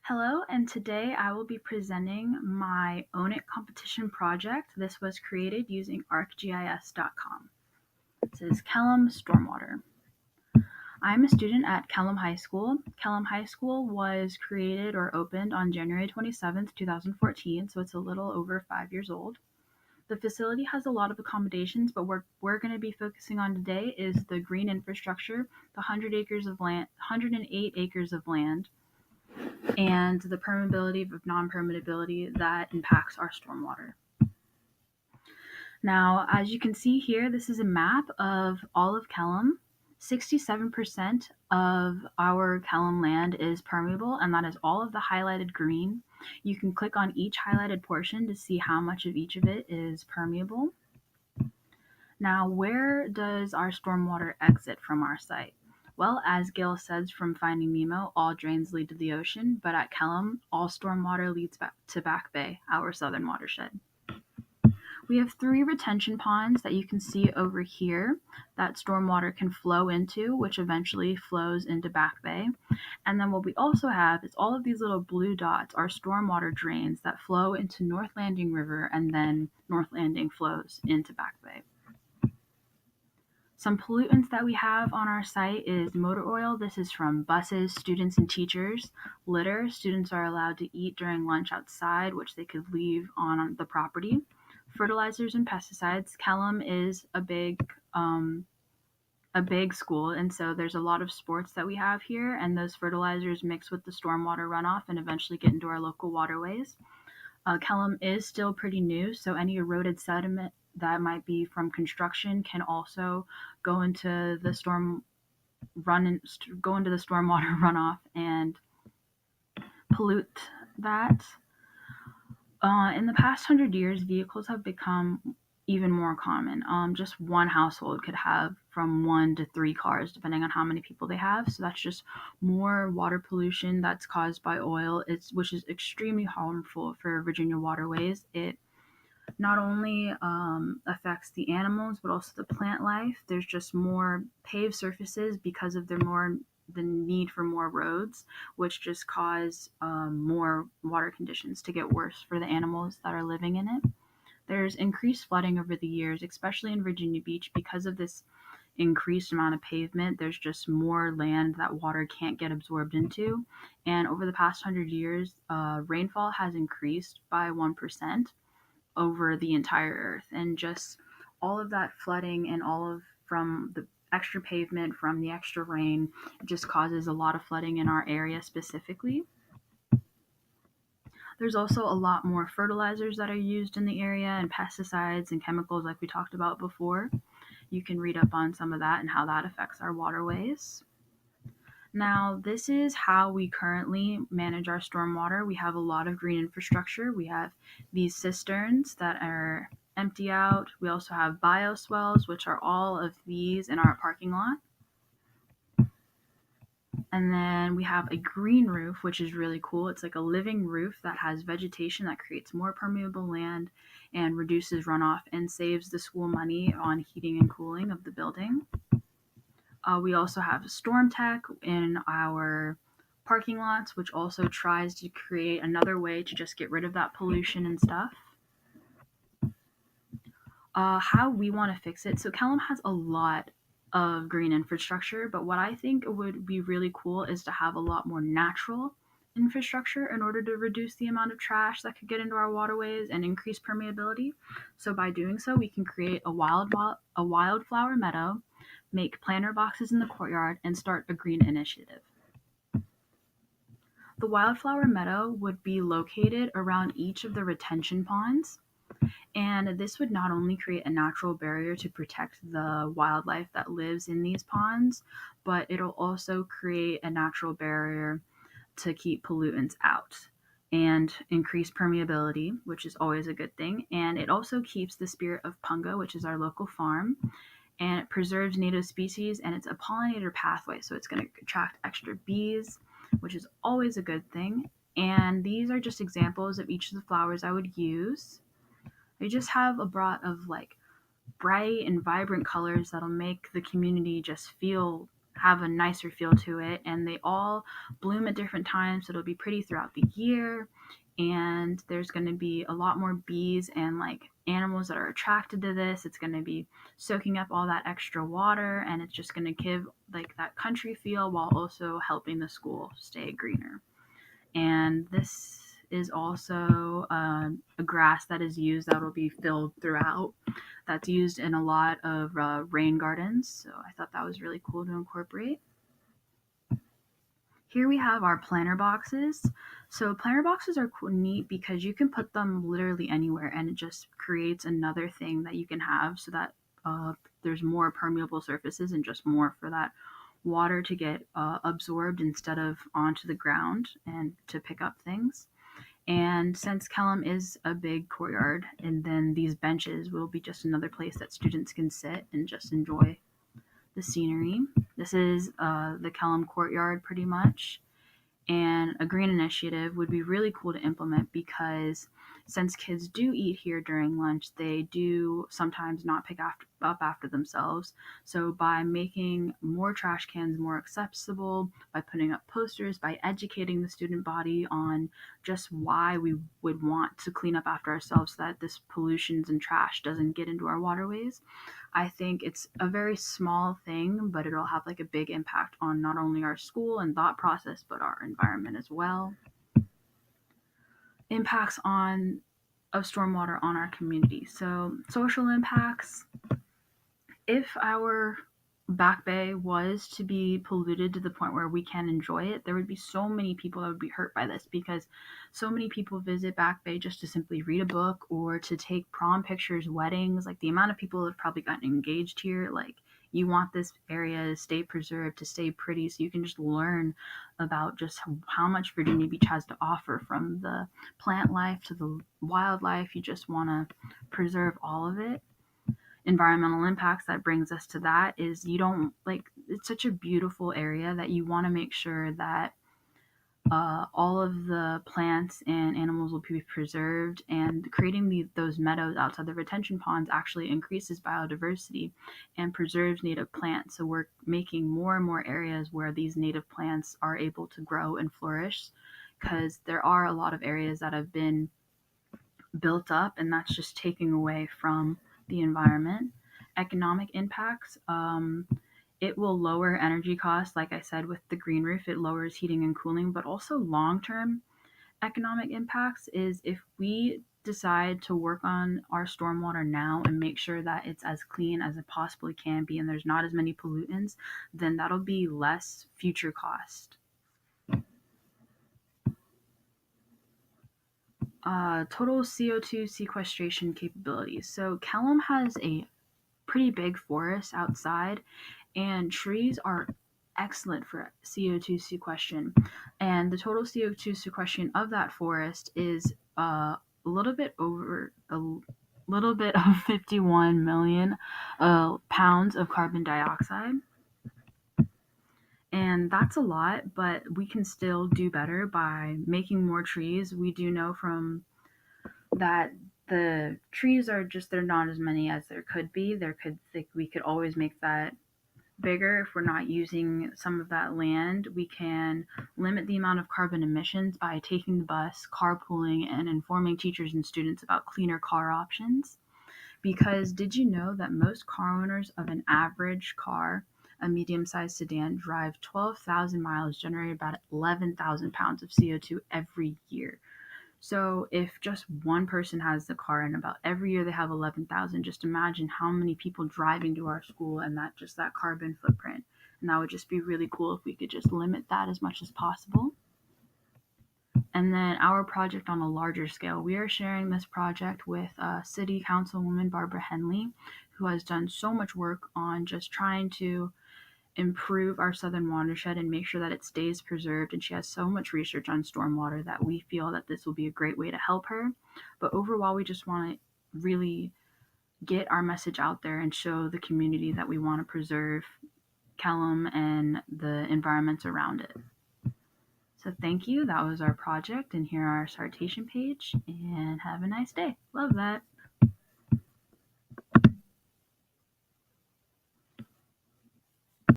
Hello, and today I will be presenting my Own It competition project. This was created using arcgis.com. This is Kellam Stormwater. I'm a student at Kellam High School. Kellam High School was created or opened on January 27th, 2014, so it's a little over 5 years old. The facility has a lot of accommodations, but what we're going to be focusing on today is the green infrastructure, the 108 acres of land, and the permeability of non-permeability that impacts our stormwater. Now, as you can see here, this is a map of all of Kellam. 67% of our Kellam land is permeable, and that is all of the highlighted green. You can click on each highlighted portion to see how much of each of it is permeable. Now, where does our stormwater exit from our site? Well, as Gil says from Finding Nemo, all drains lead to the ocean, but at Kellam, all stormwater leads back to Back Bay, our southern watershed. We have 3 retention ponds that you can see over here that stormwater can flow into, which eventually flows into Back Bay. And then what we also have is all of these little blue dots are stormwater drains that flow into North Landing River, and then North Landing flows into Back Bay. Some pollutants that we have on our site is motor oil. This is from buses, students, and teachers. Litter. Students are allowed to eat during lunch outside, which they could leave on the property. Fertilizers and pesticides. Kellam is a big school, and so there's a lot of sports that we have here, and those fertilizers mix with the stormwater runoff and eventually get into our local waterways. Kellam is still pretty new, so any eroded sediment that might be from construction can also go into the stormwater runoff and pollute that. In the past 100 years, vehicles have become even more common. Just one household could have from 1 to 3 cars, depending on how many people they have. So that's just more water pollution that's caused by oil, which is extremely harmful for Virginia waterways. It not only affects the animals, but also the plant life. There's just more paved surfaces because of the need for more roads, which just cause more water conditions to get worse for the animals that are living in it. There's increased flooding over the years, especially in Virginia Beach, because of this increased amount of pavement. There's just more land that water can't get absorbed into. And over the past 100 years, rainfall has increased by 1% over the entire earth. And just all of that flooding and from the extra pavement, from the extra rain, just causes a lot of flooding in our area specifically. There's also a lot more fertilizers that are used in the area, and pesticides and chemicals like we talked about before. You can read up on some of that and how that affects our waterways. Now, this is how we currently manage our stormwater. We have a lot of green infrastructure. We have these cisterns that are empty out. We also have bioswales, which are all of these in our parking lot. And then we have a green roof, which is really cool. It's like a living roof that has vegetation that creates more permeable land and reduces runoff and saves the school money on heating and cooling of the building. We also have Storm Tech in our parking lots, which also tries to create another way to just get rid of that pollution and stuff. How we want to fix it. So Kellam has a lot of green infrastructure, but what I think would be really cool is to have a lot more natural infrastructure in order to reduce the amount of trash that could get into our waterways and increase permeability. So by doing so, we can create a wildflower meadow, make planter boxes in the courtyard, and start a green initiative. The wildflower meadow would be located around each of the retention ponds. And this would not only create a natural barrier to protect the wildlife that lives in these ponds, but it'll also create a natural barrier to keep pollutants out and increase permeability, which is always a good thing. And it also keeps the spirit of Punga, which is our local farm, and it preserves native species, and it's a pollinator pathway. So it's going to attract extra bees, which is always a good thing. And these are just examples of each of the flowers I would use. We just have a lot of like bright and vibrant colors that'll make the community just feel have a nicer feel to it, and they all bloom at different times, so it'll be pretty throughout the year. And there's going to be a lot more bees and like animals that are attracted to this. It's going to be soaking up all that extra water, and it's just going to give like that country feel while also helping the school stay greener. And this is also a grass that is used that will be filled throughout. That's used in a lot of rain gardens. So I thought that was really cool to incorporate. Here we have our planter boxes. So planter boxes are neat because you can put them literally anywhere, and it just creates another thing that you can have so that there's more permeable surfaces and just more for that water to get absorbed instead of onto the ground and to pick up things. And since Kellam is a big courtyard, and then these benches will be just another place that students can sit and just enjoy the scenery. This is the Kellam courtyard pretty much. And a green initiative would be really cool to implement because since kids do eat here during lunch, they do sometimes not pick up after themselves. So by making more trash cans more accessible, by putting up posters, by educating the student body on just why we would want to clean up after ourselves so that this pollutions and trash doesn't get into our waterways, I think it's a very small thing, but it'll have like a big impact on not only our school and thought process, but our environment as well. Impacts on of stormwater on our community. So social impacts. If our back bay was to be polluted to the point where we can't enjoy it, there would be so many people that would be hurt by this because so many people visit back bay just to simply read a book or to take prom pictures, weddings. Like the amount of people that have probably gotten engaged here, like you want this area to stay preserved, to stay pretty, so you can just learn about just how much Virginia Beach has to offer, from the plant life to the wildlife. You just want to preserve all of it. Environmental impacts, that brings us to that, is you don't like, it's such a beautiful area that you want to make sure that all of the plants and animals will be preserved, and creating those meadows outside the retention ponds actually increases biodiversity and preserves native plants. So we're making more and more areas where these native plants are able to grow and flourish, because there are a lot of areas that have been built up, and that's just taking away from the environment. Economic impacts. It will lower energy costs. Like I said, with the green roof, it lowers heating and cooling, but also long term economic impacts is if we decide to work on our stormwater now and make sure that it's as clean as it possibly can be and there's not as many pollutants, then that'll be less future cost. Total CO2 sequestration capabilities. So Kellam has a pretty big forest outside, and trees are excellent for CO2 sequestration. And the total CO2 sequestration of that forest is a little bit over a little bit of 51 million pounds of carbon dioxide. And that's a lot, but we can still do better by making more trees. We do know from that the trees are just, they're not as many as there could be. We could always make that bigger. If we're not using some of that land, we can limit the amount of carbon emissions by taking the bus, carpooling, and informing teachers and students about cleaner car options. Because did you know that most car owners of an average car, a medium-sized sedan, drive 12,000 miles, generate about 11,000 pounds of CO2 every year? So if just one person has the car and about every year they have 11,000, just imagine how many people driving to our school, and that carbon footprint. And that would just be really cool if we could just limit that as much as possible. And then our project on a larger scale, we are sharing this project with City Councilwoman Barbara Henley, who has done so much work on just trying to improve our southern watershed and make sure that it stays preserved. And she has so much research on stormwater that we feel that this will be a great way to help her. But overall, we just want to really get our message out there and show the community that we want to preserve Kellam and the environments around it. So thank you. That was our project, and here are our citation page, and have a nice day. Love that.